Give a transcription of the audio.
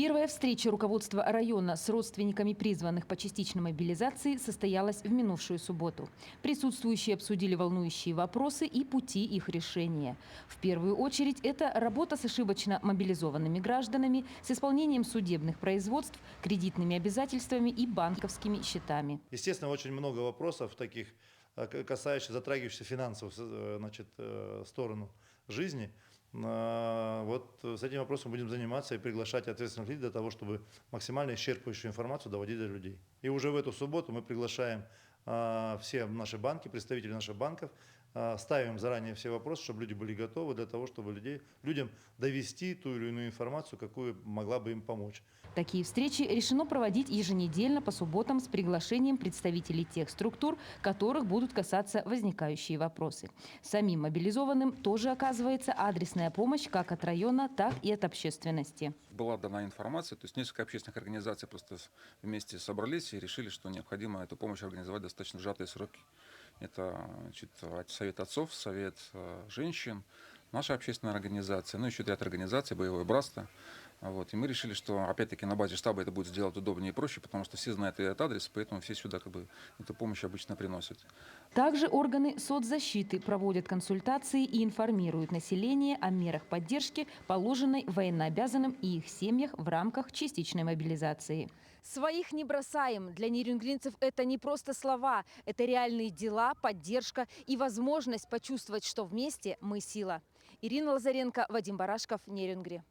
Первая встреча руководства района с родственниками призванных по частичной мобилизации состоялась в минувшую субботу. Присутствующие обсудили волнующие вопросы и пути их решения. В первую очередь это работа с ошибочно мобилизованными гражданами, с исполнением судебных производств, кредитными обязательствами и банковскими счетами. Естественно, очень много вопросов таких, касающихся, затрагивающихся финансовую сторону жизни. Вот с этим вопросом будем заниматься и приглашать ответственных лиц для того, чтобы максимально исчерпывающую информацию доводить до людей. И уже в эту субботу мы приглашаем все наши банки, представители наших банков, ставим заранее все вопросы, чтобы люди были готовы для того, чтобы людям довести ту или иную информацию, какую могла бы им помочь. Такие встречи решено проводить еженедельно по субботам с приглашением представителей тех структур, которых будут касаться возникающие вопросы. Самим мобилизованным тоже оказывается адресная помощь как от района, так и от общественности. Была дана информация, то есть несколько общественных организаций просто вместе собрались и решили, что необходимо эту помощь организовать в достаточно сжатые сроки. Это, значит, Совет отцов, Совет женщин, наша общественная организация, ну еще ряд организаций, Боевое братство. Вот. И мы решили, что опять-таки на базе штаба это будет сделать удобнее и проще, потому что все знают этот адрес, поэтому все сюда эту помощь обычно приносят. Также органы соцзащиты проводят консультации и информируют население о мерах поддержки, положенной военнообязанным и их семьях в рамках частичной мобилизации. Своих не бросаем. Для нерюнгринцев это не просто слова, это реальные дела, поддержка и возможность почувствовать, что вместе мы сила. Ирина Лазаренко, Вадим Барашков, Нерюнгри.